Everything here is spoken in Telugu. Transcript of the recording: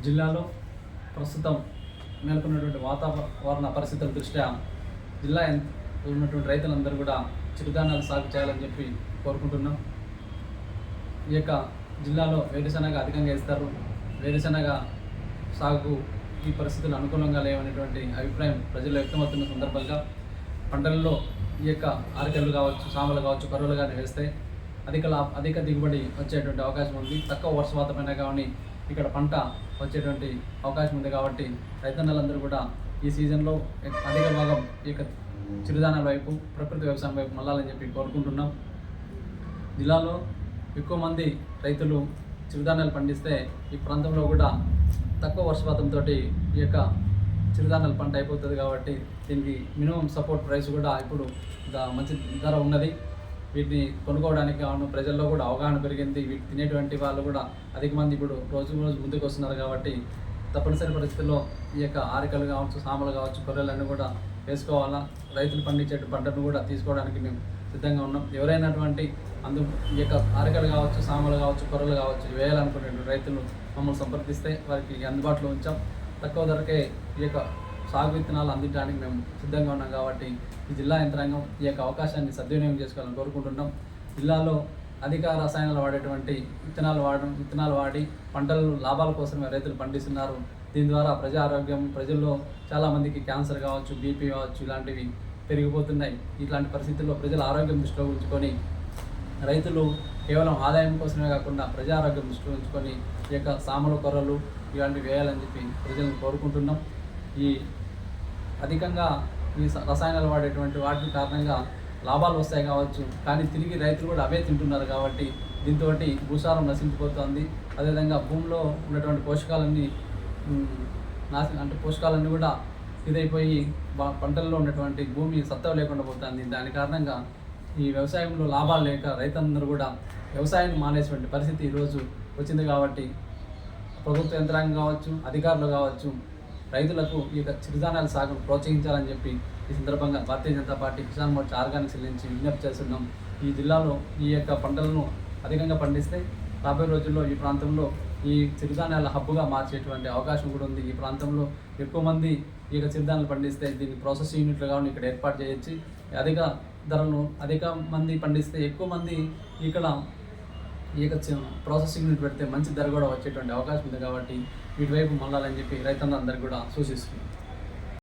జిల్లాలో ప్రస్తుతం నెలకొన్నటువంటి వాతావరణ పరిస్థితుల దృష్ట్యా జిల్లా ఉన్నటువంటి రైతులందరూ కూడా చిరుధాన్యాలు సాగు చేయాలని చెప్పి కోరుకుంటున్నాం. ఈ యొక్క జిల్లాలో వేరుశనగ అధికంగా వేస్తారు. వేరుశనగ సాగు ఈ పరిస్థితులు అనుకూలంగా లేవనేటువంటి అభిప్రాయం ప్రజల్లో వ్యక్తమవుతున్న సందర్భంగా పంటలలో ఈ యొక్క ఆరికలు కావచ్చు, సామలు కావచ్చు, కరువులు కానీ వేస్తే అధిక దిగుబడి వచ్చేటువంటి అవకాశం ఉంది. తక్కువ వర్షపాతమైన కానీ ఇక్కడ పంట వచ్చేటువంటి అవకాశం ఉంది. కాబట్టి రైతన్నలందరూ కూడా ఈ సీజన్లో అధిక భాగం ఈ యొక్క చిరుధాన్యాల వైపు, ప్రకృతి వ్యవసాయం వైపు మళ్ళాలని చెప్పి కోరుకుంటున్నాం. జిల్లాలో ఎక్కువ మంది రైతులు చిరుధాన్యాలు పండిస్తే ఈ ప్రాంతంలో కూడా తక్కువ వర్షపాతంతో ఈ యొక్క చిరుధాన్యాల పంట అయిపోతుంది. కాబట్టి దీనికి మినిమం సపోర్ట్ ప్రైస్ కూడా ఇప్పుడు మంచి ధర ఉన్నది. వీటిని కొనుక్కోవడానికి కావున ప్రజల్లో కూడా అవగాహన పెరిగింది. వీటి తినేటువంటి వాళ్ళు కూడా అధిక మంది ఇప్పుడు రోజు ముందుకు వస్తున్నారు. కాబట్టి తప్పనిసరి పరిస్థితుల్లో ఈ యొక్క ఆరికలు కావచ్చు, సామలు కావచ్చు, గొర్రెలన్నీ కూడా వేసుకోవాలా. రైతులు పండించే పంటను కూడా తీసుకోవడానికి మేము సిద్ధంగా ఉన్నాం. ఎవరైనటువంటి ఈ యొక్క ఆరికలు కావచ్చు, సామలు కావచ్చు, కొర్రలు కావచ్చు వేయాలనుకునే రైతులు మమ్మల్ని సంప్రదిస్తే వారికి అందుబాటులో ఉంచాం. తక్కువ ధరకే ఈ యొక్క సాగు విత్తనాలు అందించడానికి మేము సిద్ధంగా ఉన్నాం. కాబట్టి ఈ జిల్లా యంత్రాంగం ఈ యొక్క అవకాశాన్ని సద్వినియోగం చేసుకోవాలని కోరుకుంటున్నాం. జిల్లాలో అధిక రసాయనాలు వాడేటువంటి విత్తనాలు వాడి పంటలు లాభాల కోసమే రైతులు పండిస్తున్నారు. దీని ద్వారా ప్రజా ఆరోగ్యం, ప్రజల్లో చాలామందికి క్యాన్సర్ కావచ్చు, బీపీ కావచ్చు ఇలాంటివి పెరిగిపోతున్నాయి. ఇట్లాంటి పరిస్థితుల్లో ప్రజల ఆరోగ్యం దృష్టిలో ఉంచుకొని రైతులు కేవలం ఆదాయం కోసమే కాకుండా ప్రజా ఆరోగ్యం దృష్టిలో ఉంచుకొని ఈ యొక్క సామలు, కొర్రలు ఇలాంటివి వేయాలని చెప్పి ప్రజలను కోరుకుంటున్నాం. ఈ అధికంగా ఈ రసాయనాలు వాడేటువంటి వాటి కారణంగా లాభాలు వస్తాయి కావచ్చు, కానీ తిరిగి రైతులు కూడా అవే తింటున్నారు. కాబట్టి దీంతో భూసారం నశించిపోతుంది. అదేవిధంగా భూమిలో ఉన్నటువంటి పోషకాలన్నీ పోషకాలన్నీ కూడా ఇదైపోయి పంటల్లో ఉన్నటువంటి భూమి సత్తా లేకుండా పోతుంది. దాని కారణంగా ఈ వ్యవసాయంలో లాభాలు లేక రైతులందరూ కూడా వ్యవసాయాన్ని మానేటువంటి పరిస్థితి ఈరోజు వచ్చింది. కాబట్టి ప్రభుత్వ యంత్రాంగం కావచ్చు, అధికారులు కావచ్చు రైతులకు ఈ యొక్క చిరుధాన్యాల సాగును ప్రోత్సహించాలని చెప్పి ఈ సందర్భంగా భారతీయ జనతా పార్టీ కిసాన్ మోర్చా ఆర్గానిక్స్ నుంచి విజ్ఞప్తి చేస్తున్నాం. ఈ జిల్లాలో ఈ యొక్క పంటలను అధికంగా పండిస్తే రాబోయే రోజుల్లో ఈ ప్రాంతంలో ఈ చిరుధాన్యాల హబ్బుగా మార్చేటువంటి అవకాశం కూడా ఉంది. ఈ ప్రాంతంలో ఎక్కువ మంది ఈ యొక్క చిరుధాన్యాలు పండిస్తే దీన్ని ప్రాసెస్ యూనిట్లు కావాలి ఇక్కడ ఏర్పాటు చేయొచ్చు. అధిక మంది పండిస్తే ఎక్కువ మంది ఇక్కడ ఈ యొక్క ప్రాసెసింగ్ యూనిట్ పెడితే మంచి ధర కూడా వచ్చేటువంటి అవకాశం ఉంది. కాబట్టి వీటివైపు మళ్ళాలని చెప్పి రైతులందరికీ కూడా సూచిస్తున్నాం.